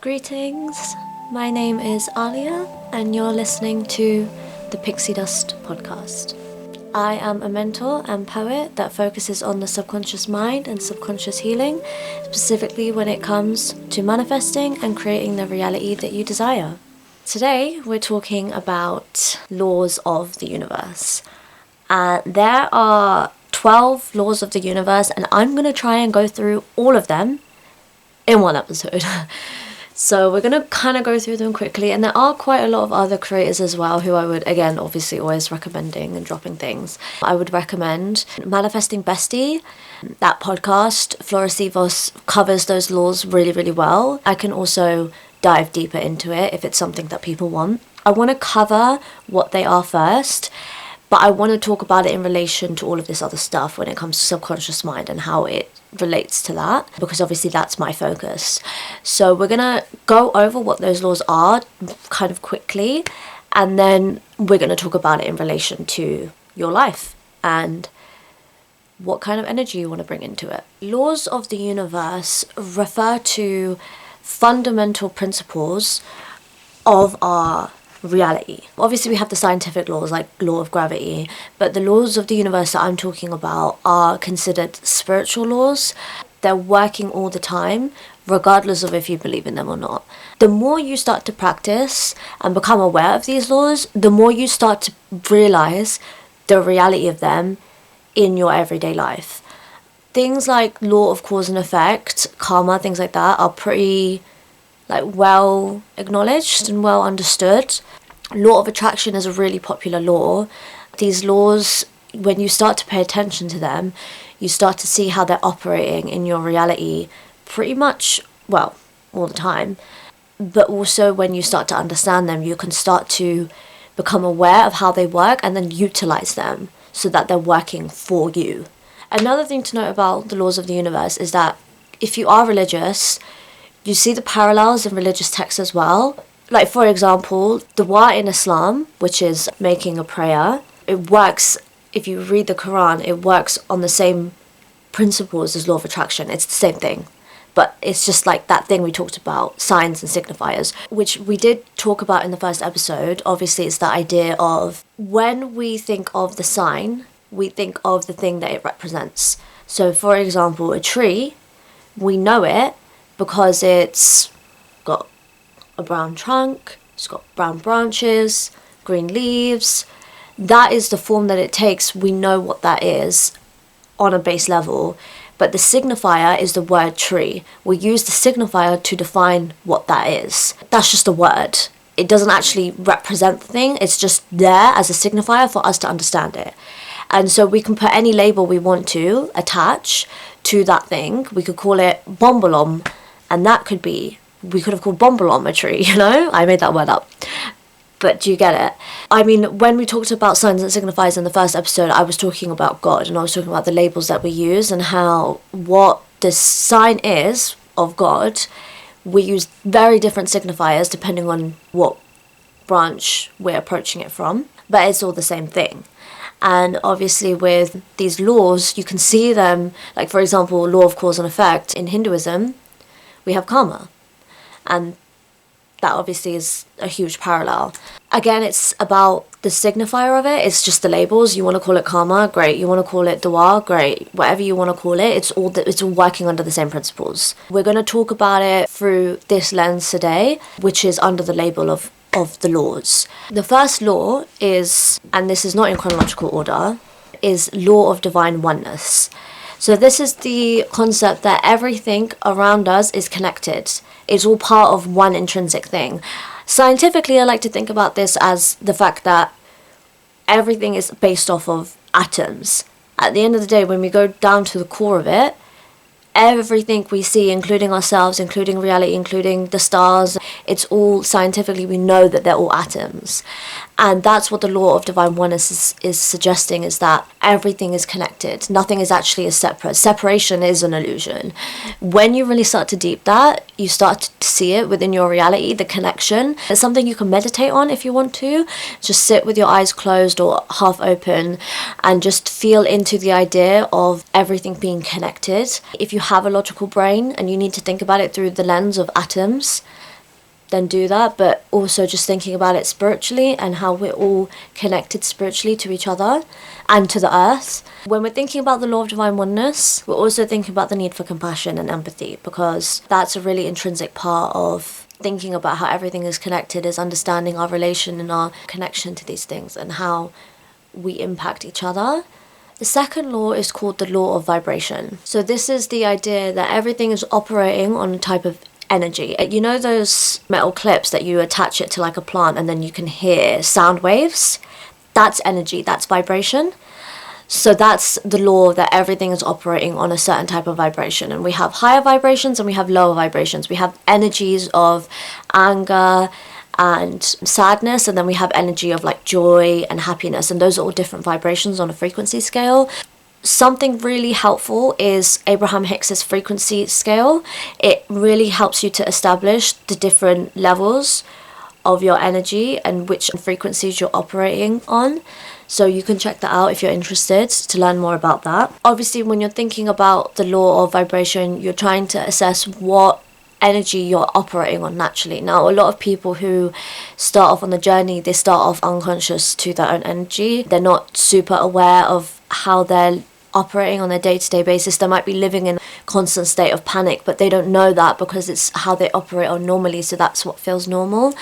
Greetings, my name is Alia and you're listening to the Pixie Dust podcast. I am a mentor and poet that focuses on the subconscious mind and subconscious healing, specifically when it comes to manifesting and creating the reality that you desire. Today we're talking about laws of the universe. There are 12 laws of the universe and I'm going to try and go through all of them in one episode. So we're going to kind of go through them quickly, and there are quite a lot of other creators as well who I would, again, obviously always recommending and dropping things. I would recommend Manifesting Bestie. That podcast, Flora Sivos, covers those laws really, really well. I can also dive deeper into it if it's something that people want. I want to cover what they are first, but I want to talk about it in relation to all of this other stuff when it comes to subconscious mind and how it relates to that, because obviously that's my focus. So we're gonna go over what those laws are kind of quickly, and then we're gonna talk about it in relation to your life and what kind of energy you want to bring into it. Laws of the universe refer to fundamental principles of our reality. Obviously we have the scientific laws like law of gravity, but the laws of the universe that I'm talking about are considered spiritual laws. They're working all the time, regardless of if you believe in them or not. The more you start to practice and become aware of these laws, the more you start to realize the reality of them in your everyday life. Things like law of cause and effect, karma, things like that are pretty well acknowledged and well understood. Law of attraction is a really popular law. These laws, when you start to pay attention to them, you start to see how they're operating in your reality pretty much, all the time. But also when you start to understand them, you can start to become aware of how they work and then utilize them so that they're working for you. Another thing to note about the laws of the universe is that if you are religious, you see the parallels in religious texts as well. Like, for example, dua in Islam, which is making a prayer, it works, if you read the Quran, it works on the same principles as law of attraction. It's the same thing. But it's just like that thing we talked about, signs and signifiers, which we did talk about in the first episode. Obviously, it's the idea of when we think of the sign, we think of the thing that it represents. So, for example, a tree, we know it because it's got a brown trunk, it's got brown branches, green leaves. That is the form that it takes. We know what that is on a base level. But the signifier is the word tree. We use the signifier to define what that is. That's just a word. It doesn't actually represent the thing. It's just there as a signifier for us to understand it. And so we can put any label we want to attach to that thing. We could call it bombolom. And that could be, we could have called bombolom a tree, I made that word up. But do you get it? I mean, when we talked about signs and signifiers in the first episode, I was talking about God and I was talking about the labels that we use and how what the sign is of God, we use very different signifiers depending on what branch we're approaching it from, but it's all the same thing. And obviously with these laws, you can see them, like for example, law of cause and effect in Hinduism, we have karma. And that obviously is a huge parallel. Again, it's about the signifier of it. It's just the labels. You want to call it karma, great. You want to call it dua, great. Whatever you want to call it, it's all working under the same principles. We're going to talk about it through this lens today, which is under the label of the laws. The first law is, and this is not in chronological order, is law of divine oneness. So this is the concept that everything around us is connected. It's all part of one intrinsic thing. Scientifically, I like to think about this as the fact that everything is based off of atoms. At the end of the day, when we go down to the core of it, everything we see, including ourselves, including reality, including the stars, it's all scientifically, we know that they're all atoms. And that's what the law of divine oneness is suggesting, is that everything is connected. Nothing is actually separate. Separation is an illusion. When you really start to deep that, you start to see it within your reality, the connection. It's something you can meditate on if you want to. Just sit with your eyes closed or half open and just feel into the idea of everything being connected. If you have a logical brain and you need to think about it through the lens of atoms, then do that, but also just thinking about it spiritually and how we're all connected spiritually to each other and to the earth. When we're thinking about the law of divine oneness, we're also thinking about the need for compassion and empathy, because that's a really intrinsic part of thinking about how everything is connected, is understanding our relation and our connection to these things and how we impact each other. The second law is called the law of vibration. So this is the idea that everything is operating on a type of energy. You know those metal clips that you attach it to like a plant and then you can hear sound waves? That's energy, that's vibration. So that's the law that everything is operating on a certain type of vibration. And we have higher vibrations and we have lower vibrations. We have energies of anger and sadness, and then we have energy of like joy and happiness, and those are all different vibrations on a frequency scale. Something really helpful is Abraham Hicks's frequency scale. It really helps you to establish the different levels of your energy and which frequencies you're operating on. So you can check that out if you're interested to learn more about that. Obviously, when you're thinking about the law of vibration, you're trying to assess what energy you're operating on naturally. Now, a lot of people who start off on the journey, they start off unconscious to their own energy. They're not super aware of how they're operating on a day-to-day basis. They might be living in a constant state of panic, but they don't know that because it's how they operate on normally, so that's what feels normal.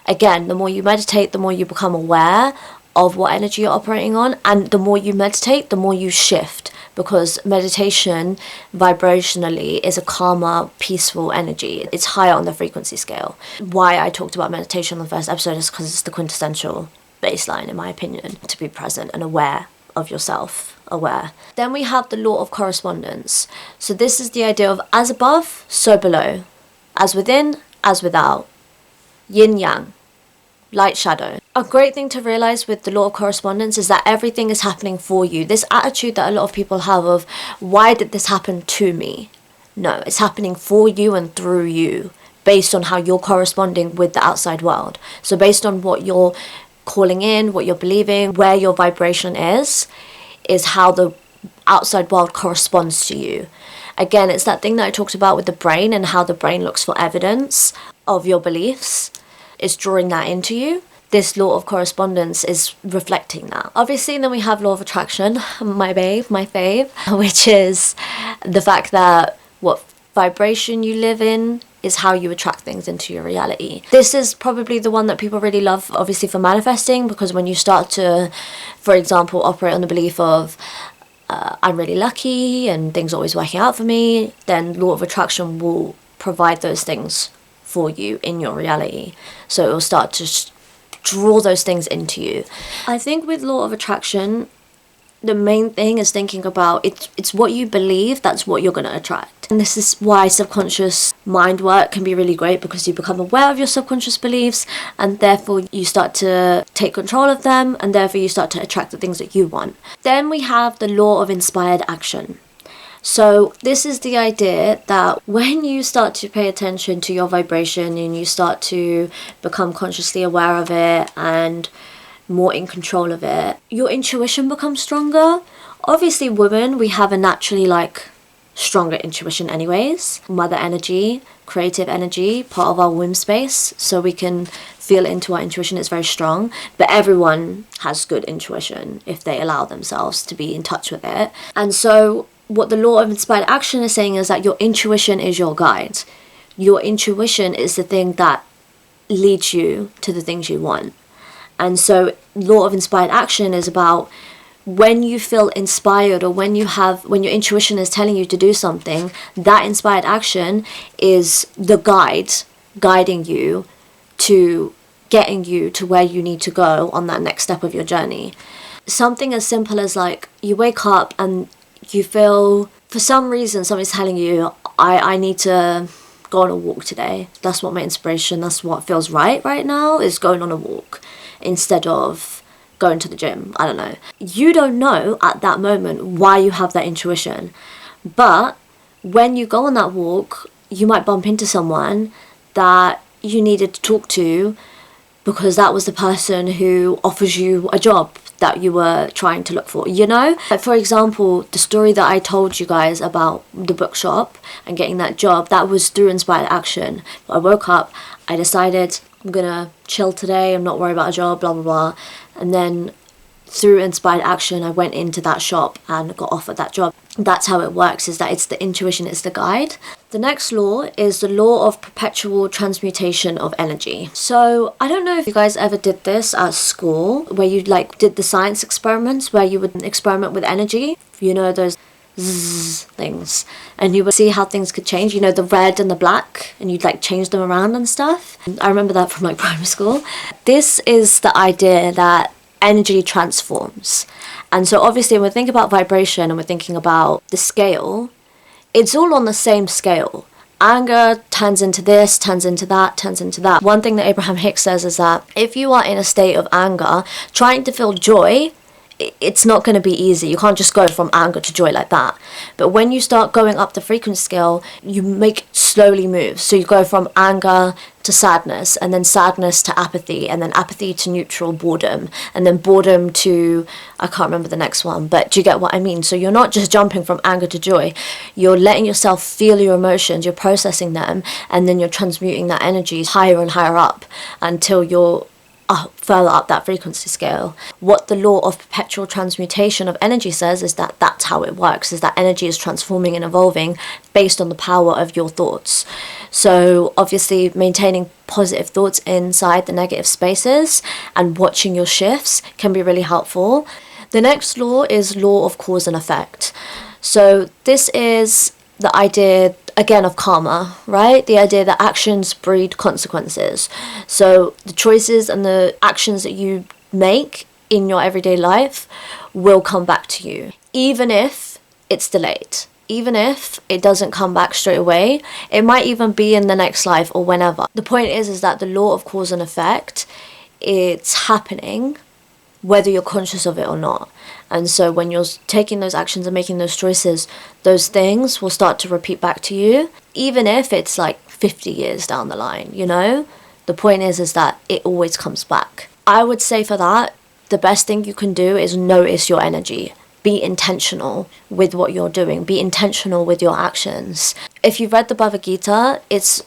Again, the more you meditate, the more you become aware of what energy you're operating on, and the more you meditate, the more you shift, because meditation vibrationally is a calmer, peaceful energy. It's higher on the frequency scale. Why I talked about meditation on the first episode is because it's the quintessential baseline, in my opinion, to be present and aware of yourself, aware. Then we have the law of correspondence. So this is the idea of as above, so below, as within, as without, yin yang, light shadow. A great thing to realize with the law of correspondence is that everything is happening for you. This attitude that a lot of people have of, why did this happen to me? No, it's happening for you and through you, based on how you're corresponding with the outside world. So based on what you're calling in, what you're believing, where your vibration is how the outside world corresponds to you. Again, it's that thing that I talked about with the brain and how the brain looks for evidence of your beliefs. It's drawing that into you. This law of correspondence is reflecting that. Obviously, then we have law of attraction, my fave, which is the fact that what vibration you live in is how you attract things into your reality. This is probably the one that people really love, obviously, for manifesting, because when you start to, for example, operate on the belief of I'm really lucky and things are always working out for me, then law of attraction will provide those things for you in your reality. So it will start to draw those things into you. I think with law of attraction, the main thing is thinking about it's what you believe, that's what you're going to attract. And this is why subconscious mind work can be really great, because you become aware of your subconscious beliefs and therefore you start to take control of them, and therefore you start to attract the things that you want. Then we have the law of inspired action. So this is the idea that when you start to pay attention to your vibration and you start to become consciously aware of it and more in control of it, your intuition becomes stronger. Obviously, women, we have a naturally stronger intuition anyways. Mother energy, creative energy, part of our womb space, so we can feel into our intuition. It's very strong, but everyone has good intuition if they allow themselves to be in touch with it. And so what the law of inspired action is saying is that your intuition is your guide. Your intuition is the thing that leads you to the things you want. And so law of inspired action is about when you feel inspired, or when your intuition is telling you to do something, that inspired action is the guiding you to getting you to where you need to go on that next step of your journey. Something as simple as you wake up and you feel, for some reason, somebody's telling you, I need to go on a walk today. That's what my inspiration, that's what feels right now, is going on a walk instead of going to the gym. I don't know. You don't know at that moment why you have that intuition. But when you go on that walk, you might bump into someone that you needed to talk to, because that was the person who offers you a job that you were trying to look for, For example, the story that I told you guys about the bookshop and getting that job, that was through inspired action. I woke up I decided I'm gonna chill today, I'm not worried about a job, blah blah blah. And then through inspired action, I went into that shop and got offered that job. That's how it works, is that it's the intuition, it's the guide. The next law is the law of perpetual transmutation of energy. So I don't know if you guys ever did this at school, where you like did the science experiments where you would experiment with energy. You know, those zzz things, and you would see how things could change, you know, the red and the black, and you'd like change them around and stuff. I remember that from like primary school. This is the idea that energy transforms. And so obviously when we think about vibration and we're thinking about the scale, it's all on the same scale. Anger turns into this, turns into that, turns into that. One thing that Abraham Hicks says is that if you are in a state of anger, trying to feel joy, it's not going to be easy. You can't just go from anger to joy like that. But when you start going up the frequency scale, you make slowly moves. So you go from anger to sadness, and then sadness to apathy, and then apathy to neutral, boredom, and then boredom to, I can't remember the next one, but do you get what I mean? So you're not just jumping from anger to joy. You're letting yourself feel your emotions, you're processing them, and then you're transmuting that energy higher and higher up until you're further up that frequency scale. What the law of perpetual transmutation of energy says is that that's how it works, is that energy is transforming and evolving based on the power of your thoughts. So obviously maintaining positive thoughts inside the negative spaces and watching your shifts can be really helpful. The next law is law of cause and effect. So this is the idea, again, of karma, right? The idea that actions breed consequences. So the choices and the actions that you make in your everyday life will come back to you, even if it's delayed. Even if it doesn't come back straight away, it might even be in the next life or whenever. The point is that the law of cause and effect, it's happening whether you're conscious of it or not. And so when you're taking those actions and making those choices, those things will start to repeat back to you, even if it's like 50 years down the line, you know? The point is that it always comes back. I would say for that, the best thing you can do is notice your energy. Be intentional with what you're doing. Be intentional with your actions. If you've read the Bhagavad Gita, it's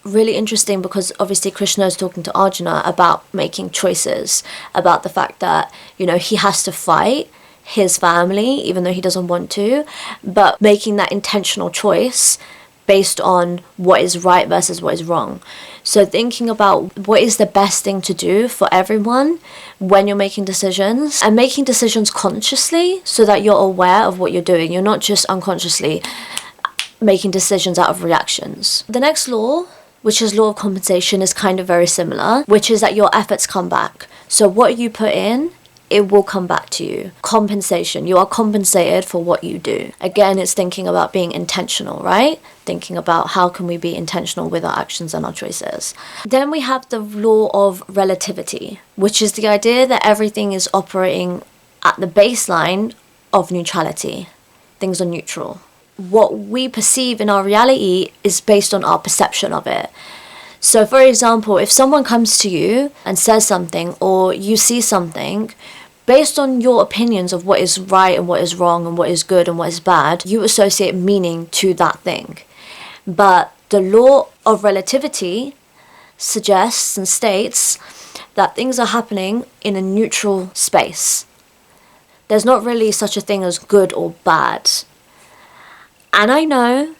really interesting because obviously Krishna is talking to Arjuna about making choices, about the fact that, you know, he has to fight his family even though he doesn't want to, but making that intentional choice based on what is right versus what is wrong. So thinking about what is the best thing to do for everyone when you're making decisions, and making decisions consciously so that you're aware of what you're doing. You're not just unconsciously making decisions out of reactions. The next law, which is law of compensation, is kind of very similar, which is that your efforts come back. So what you put in, it will come back to you. Compensation. You are compensated for what you do. Again, it's thinking about being intentional, right? Thinking about how can we be intentional with our actions and our choices. Then we have the law of relativity, which is the idea that everything is operating at the baseline of neutrality. Things are neutral. What we perceive in our reality is based on our perception of it. So for example, if someone comes to you and says something, or you see something, based on your opinions of what is right and what is wrong and what is good and what is bad, you associate meaning to that thing. But the law of relativity suggests and states that things are happening in a neutral space. There's not really such a thing as good or bad. And I know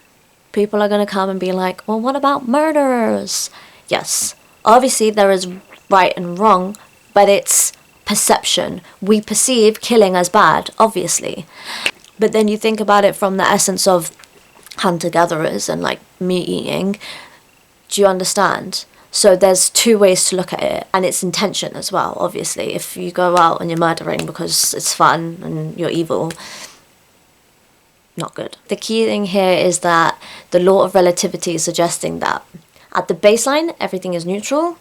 people are going to come and be like, well, what about murderers? Yes, obviously there is right and wrong, but it's perception. We perceive killing as bad, obviously. But then you think about it from the essence of hunter-gatherers and like meat eating. Do you understand? So there's two ways to look at it, and it's intention as well, obviously. If you go out and you're murdering because it's fun and you're evil, not good. The key thing here is that the law of relativity is suggesting that at the baseline, everything is neutral.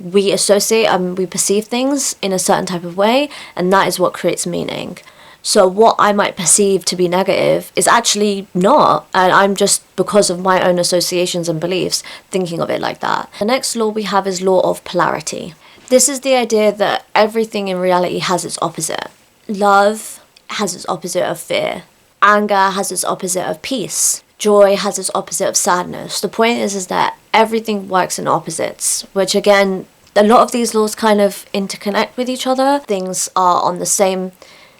We associate and we perceive things in a certain type of way, and that is what creates meaning. So what I might perceive to be negative is actually not, and I'm just, because of my own associations and beliefs, thinking of it like that. The next law we have is law of polarity. This is the idea that everything in reality has its opposite. Love has its opposite of fear. Anger has its opposite of peace. Joy has its opposite of sadness. The point is that everything works in opposites, which again, a lot of these laws kind of interconnect with each other. Things are on the same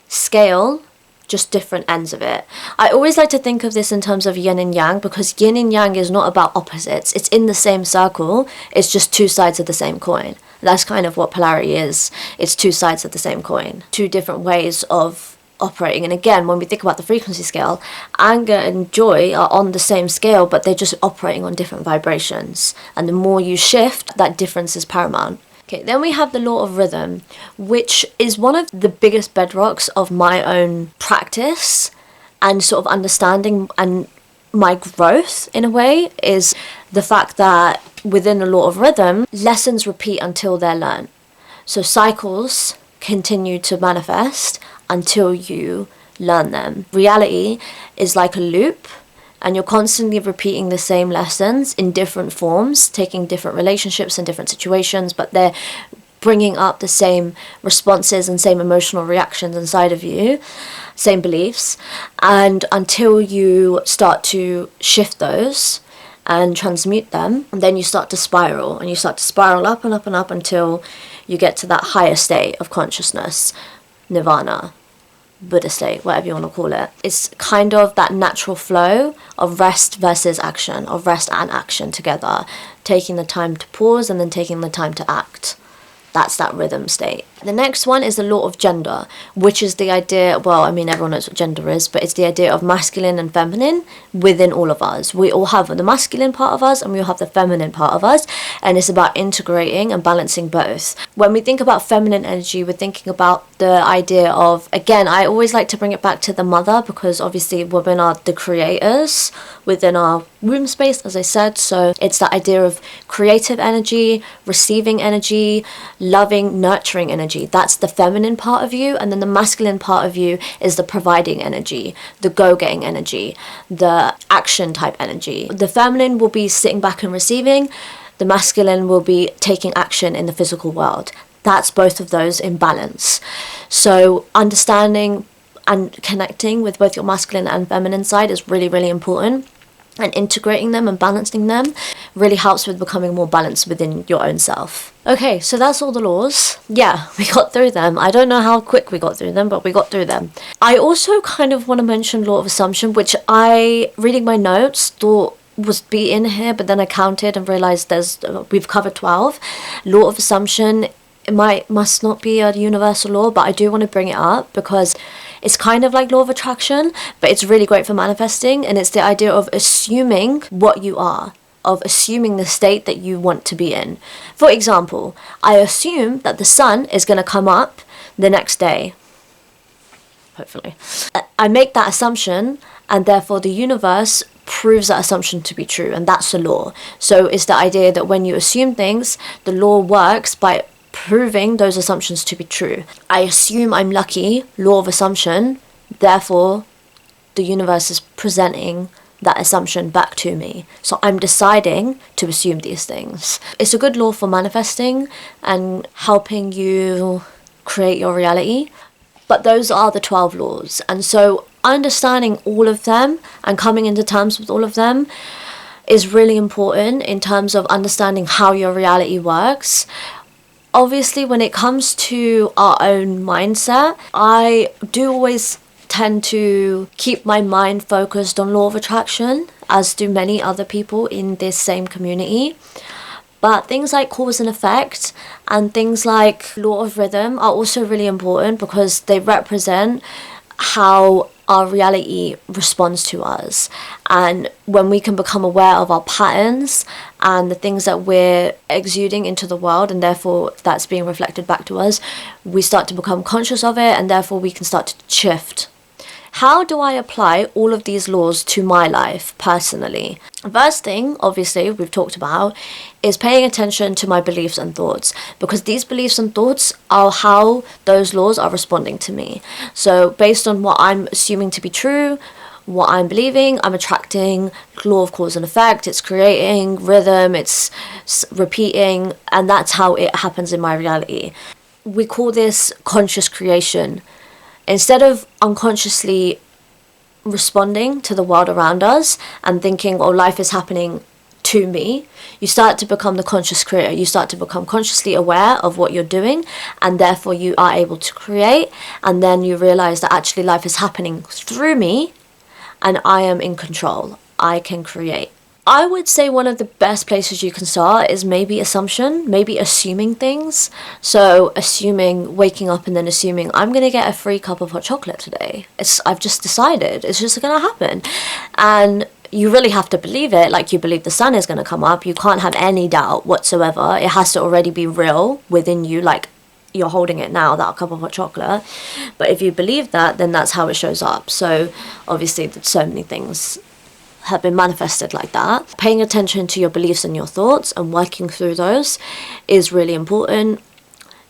scale, just different ends of it. I always like to think of this in terms of yin and yang, because yin and yang is not about opposites. It's in the same circle. It's just two sides of the same coin. That's kind of what polarity is. It's two sides of the same coin. Two different ways of operating. And again, when we think about the frequency scale, anger and joy are on the same scale, but they're just operating on different vibrations. And the more you shift, that difference is paramount. Okay, then we have the law of rhythm, which is one of the biggest bedrocks of my own practice and sort of understanding and my growth in a way, is the fact that within the law of rhythm, lessons repeat until they're learned. So cycles continue to manifest until you learn them. Reality is like a loop, and you're constantly repeating the same lessons in different forms, taking different relationships and different situations, but they're bringing up the same responses and same emotional reactions inside of you, same beliefs, and until you start to shift those and transmute them, and then you start to spiral, and you start to spiral up and up and up until you get to that higher state of consciousness, nirvana, Buddha state, whatever you want to call it. It's kind of that natural flow of rest versus action, of rest and action together, taking the time to pause and then taking the time to act. That's that rhythm state. The next one is the law of gender, which is the idea, well, I mean, everyone knows what gender is, but it's the idea of masculine and feminine within all of us. We all have the masculine part of us and we all have the feminine part of us, and it's about integrating and balancing both. When we think about feminine energy, we're thinking about the idea of, again, I always like to bring it back to the mother, because obviously women are the creators within our womb space, as I said. So it's that idea of creative energy, receiving energy, loving, nurturing energy. That's the feminine part of you, and then the masculine part of you is the providing energy, the go-getting energy, the action type energy. The feminine will be sitting back and receiving, the masculine will be taking action in the physical world. That's both of those in balance. So understanding and connecting with both your masculine and feminine side is really, really important. And integrating them and balancing them really helps with becoming more balanced within your own self. Okay, so that's all the laws. Yeah, we got through them. I don't know how quick we got through them, but we got through them. I also kind of want to mention law of assumption, which I, reading my notes, thought was be in here, but then I counted and realized we've covered 12. Law of assumption, it must not be a universal law, but I do want to bring it up because it's kind of like law of attraction, but it's really great for manifesting, and it's the idea of assuming what you are, of assuming the state that you want to be in. For example, I assume that the sun is going to come up the next day. Hopefully. I make that assumption, and therefore the universe proves that assumption to be true, and that's the law. So it's the idea that when you assume things, the law works by proving those assumptions to be true. I assume I'm lucky, law of assumption, therefore the universe is presenting that assumption back to me. So I'm deciding to assume these things. It's a good law for manifesting and helping you create your reality. But those are the 12 laws. And so understanding all of them and coming into terms with all of them is really important in terms of understanding how your reality works. Obviously, when it comes to our own mindset, I do always tend to keep my mind focused on law of attraction, as do many other people in this same community. But things like cause and effect and things like law of rhythm are also really important because they represent how our reality responds to us. And when we can become aware of our patterns and the things that we're exuding into the world, and therefore that's being reflected back to us, we start to become conscious of it, and therefore we can start to shift. How do I apply all of these laws to my life personally? First thing, obviously, we've talked about, is paying attention to my beliefs and thoughts, because these beliefs and thoughts are how those laws are responding to me. So based on what I'm assuming to be true, what I'm believing, I'm attracting law of cause and effect. It's creating rhythm, it's repeating, and that's how it happens in my reality. We call this conscious creation. Instead of unconsciously responding to the world around us and thinking, oh, life is happening to me. You start to become the conscious creator. You start to become consciously aware of what you're doing, and therefore you are able to create. And then you realize that actually life is happening through me and I am in control. I can create. I would say one of the best places you can start is maybe assuming things. So assuming, waking up and then assuming, I'm going to get a free cup of hot chocolate today. I've just decided, it's just going to happen. And you really have to believe it, like you believe the sun is going to come up. You can't have any doubt whatsoever. It has to already be real within you, like you're holding it now, that cup of hot chocolate. But if you believe that, then that's how it shows up. So obviously so many things have been manifested like that. Paying attention to your beliefs and your thoughts and working through those is really important.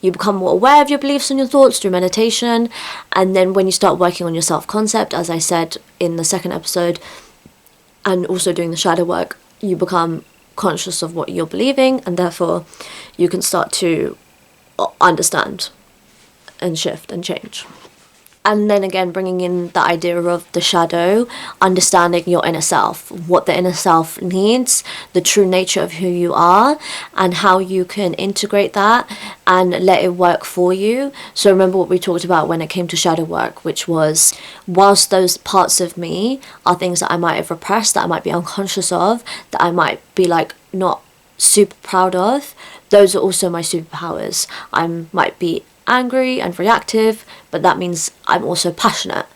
You become more aware of your beliefs and your thoughts through meditation, and then when you start working on your self-concept, as I said in the second episode, and also doing the shadow work, you become conscious of what you're believing, and therefore you can start to understand and shift and change. And then again, bringing in the idea of the shadow, understanding your inner self, what the inner self needs, the true nature of who you are, and how you can integrate that and let it work for you. So remember what we talked about when it came to shadow work, which was, whilst those parts of me are things that I might have repressed, that I might be unconscious of, that I might be like not super proud of, those are also my superpowers. I might be angry and reactive, but that means I'm also passionate.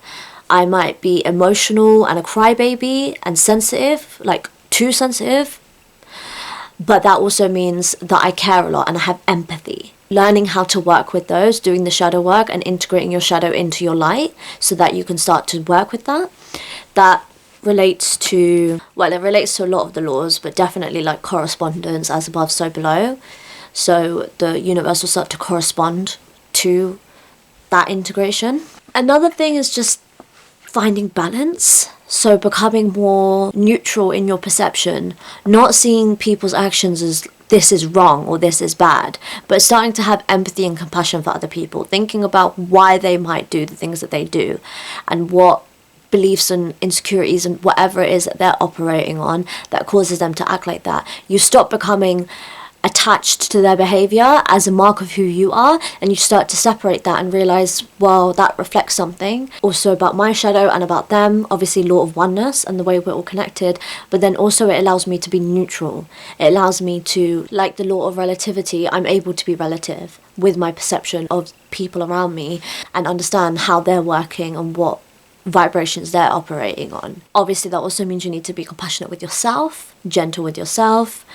I might be emotional and a crybaby and sensitive, like too sensitive, but that also means that I care a lot and I have empathy. Learning how to work with those, doing the shadow work and integrating your shadow into your light so that you can start to work with that. That relates to, well, it relates to a lot of the laws, but definitely like correspondence, as above, so below. So the universe will start to correspond to that integration. Another thing is just finding balance. So becoming more neutral in your perception, not seeing people's actions as this is wrong or this is bad, but starting to have empathy and compassion for other people, thinking about why they might do the things that they do and what beliefs and insecurities and whatever it is that they're operating on that causes them to act like that. You stop becoming attached to their behavior as a mark of who you are, and you start to separate that and realize, well, that reflects something also about my shadow and about them. Obviously, law of oneness and the way we're all connected, but then also it allows me to be neutral. It allows me to, like the law of relativity, I'm able to be relative with my perception of people around me and understand how they're working and what vibrations they're operating on. Obviously, that also means you need to be compassionate with yourself, gentle with yourself,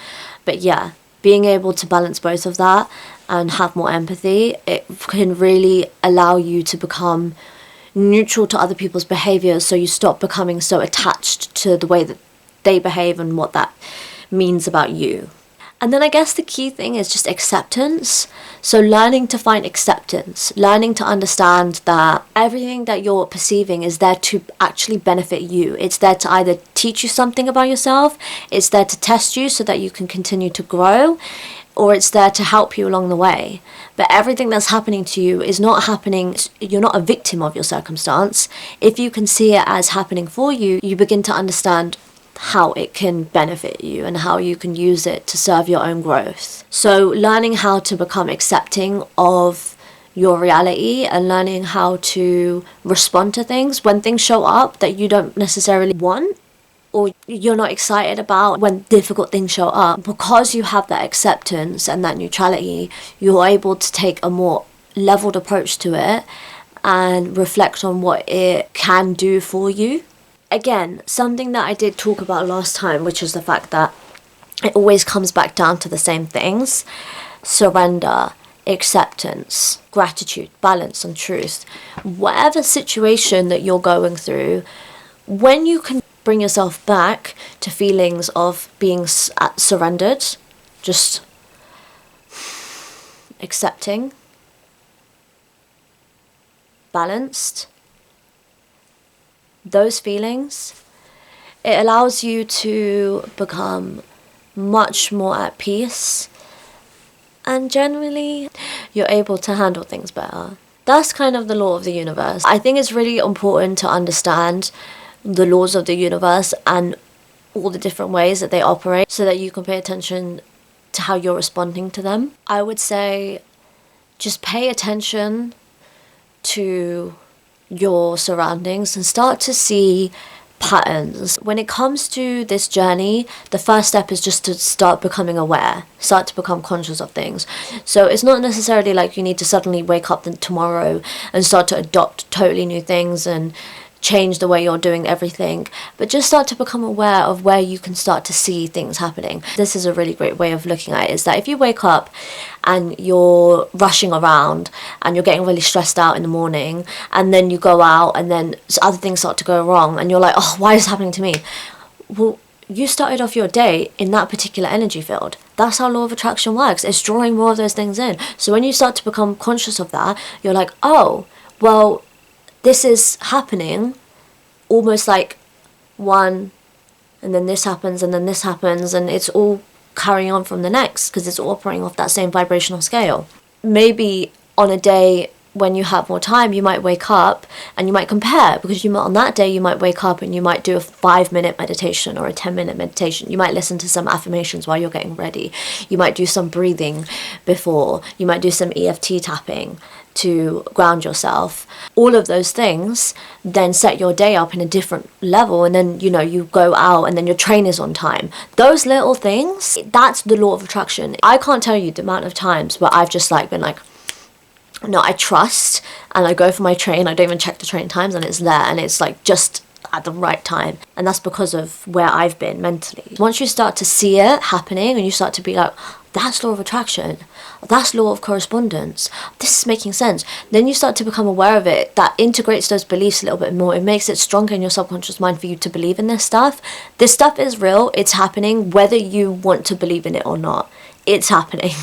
but yeah, being able to balance both of that and have more empathy, it can really allow you to become neutral to other people's behaviors, so you stop becoming so attached to the way that they behave and what that means about you. And then I guess the key thing is just acceptance. So learning to find acceptance, learning to understand that everything that you're perceiving is there to actually benefit you. It's there to either teach you something about yourself, it's there to test you so that you can continue to grow, or it's there to help you along the way. But everything that's happening to you is not happening, you're not a victim of your circumstance. If you can see it as happening for you, you begin to understand how it can benefit you and how you can use it to serve your own growth. So learning how to become accepting of your reality and learning how to respond to things when things show up that you don't necessarily want or you're not excited about, when difficult things show up. Because you have that acceptance and that neutrality, you're able to take a more leveled approach to it and reflect on what it can do for you. Again, something that I did talk about last time, which is the fact that it always comes back down to the same things: surrender, acceptance, gratitude, balance, and truth. Whatever situation that you're going through, when you can bring yourself back to feelings of being surrendered, just accepting, balanced, those feelings, it allows you to become much more at peace, and generally you're able to handle things better. That's kind of the law of the universe. I think it's really important to understand the laws of the universe and all the different ways that they operate so that you can pay attention to how you're responding to them. I would say just pay attention to your surroundings and start to see patterns. When it comes to this journey, the first step is just to start becoming aware, start to become conscious of things. So it's not necessarily like you need to suddenly wake up tomorrow and start to adopt totally new things and change the way you're doing everything, but just start to become aware of where you can start to see things happening. This is a really great way of looking at it, is that if you wake up and you're rushing around and you're getting really stressed out in the morning, and then you go out and then other things start to go wrong and you're like, oh, why is this happening to me? Well, you started off your day in that particular energy field. That's how law of attraction works. It's drawing more of those things in. So when you start to become conscious of that, you're like, oh, well, this is happening almost like one, and then this happens, and then this happens, and it's all carrying on from the next because it's all operating off that same vibrational scale. Maybe on a day when you have more time, you might wake up and you might compare, because on that day you might wake up and you might do a 5-minute meditation or a 10-minute meditation. You might listen to some affirmations while you're getting ready. You might do some breathing before. You might do some EFT tapping to ground yourself. All of those things then set your day up in a different level, and then you go out and then your train is on time. Those little things, that's the law of attraction. I can't tell you the amount of times where I've just been like, no, I trust, and I go for my train. I don't even check the train times, and it's there, and it's just at the right time. And that's because of where I've been mentally. Once you start to see it happening and you start to be like, that's law of attraction, that's law of correspondence, this is making sense, then you start to become aware of it. That integrates those beliefs a little bit more. It makes it stronger in your subconscious mind for you to believe in this stuff. This stuff is real, it's happening, whether you want to believe in it or not. It's happening,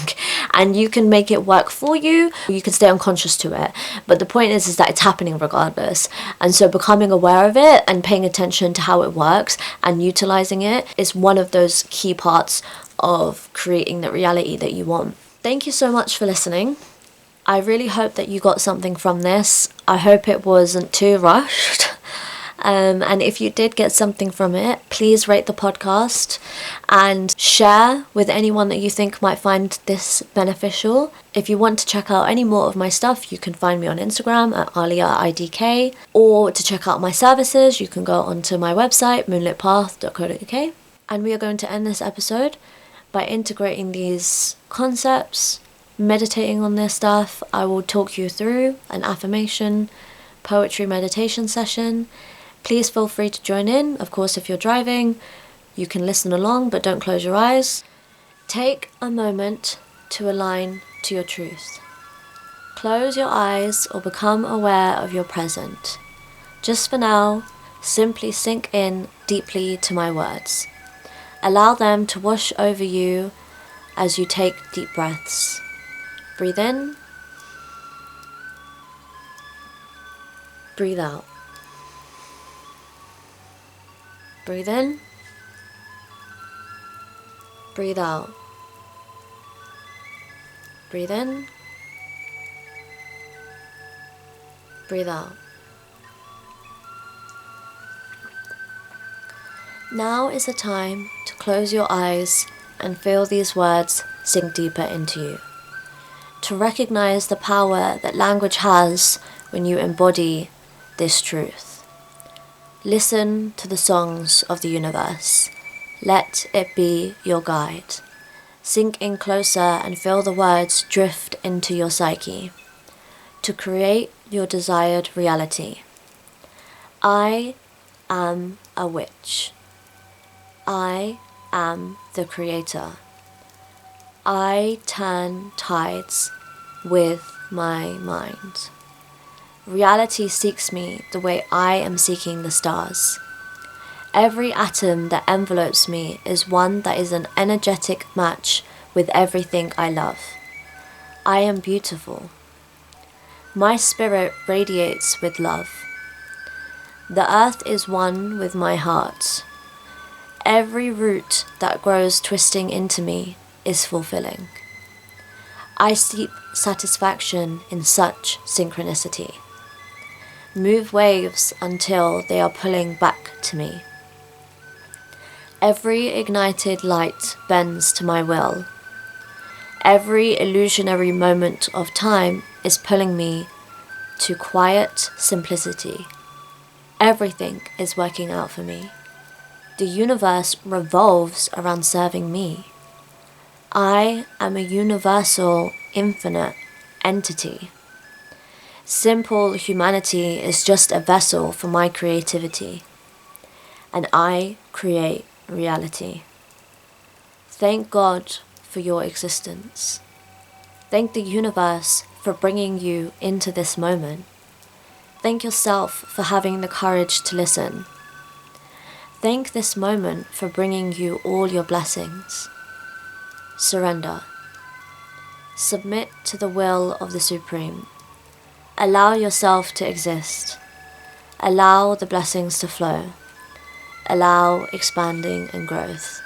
and you can make it work for you. You can stay unconscious to it, but the point is that it's happening regardless. And so becoming aware of it and paying attention to how it works and utilizing it is one of those key parts of creating the reality that you want. Thank you so much for listening. I really hope that you got something from this. I hope it wasn't too rushed. And if you did get something from it, please rate the podcast and share with anyone that you think might find this beneficial. If you want to check out any more of my stuff, you can find me on Instagram at AliaIDK, or to check out my services, you can go onto my website, moonlitpath.co.uk. And we are going to end this episode by integrating these concepts, meditating on this stuff. I will talk you through an affirmation, poetry meditation session. Please feel free to join in. Of course, if you're driving, you can listen along, but don't close your eyes. Take a moment to align to your truth. Close your eyes or become aware of your present. Just for now, simply sink in deeply to my words. Allow them to wash over you as you take deep breaths. Breathe in. Breathe out. Breathe in. Breathe out. Breathe in. Breathe out. Now is the time to close your eyes and feel these words sink deeper into you. To recognize the power that language has when you embody this truth. Listen to the songs of the universe. Let it be your guide. Sink in closer and feel the words drift into your psyche to create your desired reality. I am a witch. I am the creator. I turn tides with my mind. Reality seeks me the way I am seeking the stars. Every atom that envelopes me is one that is an energetic match with everything I love. I am beautiful. My spirit radiates with love. The earth is one with my heart. Every root that grows twisting into me is fulfilling. I seek satisfaction in such synchronicity. Move waves until they are pulling back to me. Every ignited light bends to my will. Every illusionary moment of time is pulling me to quiet simplicity. Everything is working out for me. The universe revolves around serving me. I am a universal, infinite entity. Simple humanity is just a vessel for my creativity, and I create reality. Thank God for your existence. Thank the universe for bringing you into this moment. Thank yourself for having the courage to listen. Thank this moment for bringing you all your blessings. Surrender. Submit to the will of the Supreme. Allow yourself to exist. Allow the blessings to flow. Allow expanding and growth.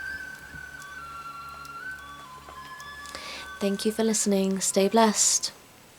Thank you for listening. Stay blessed.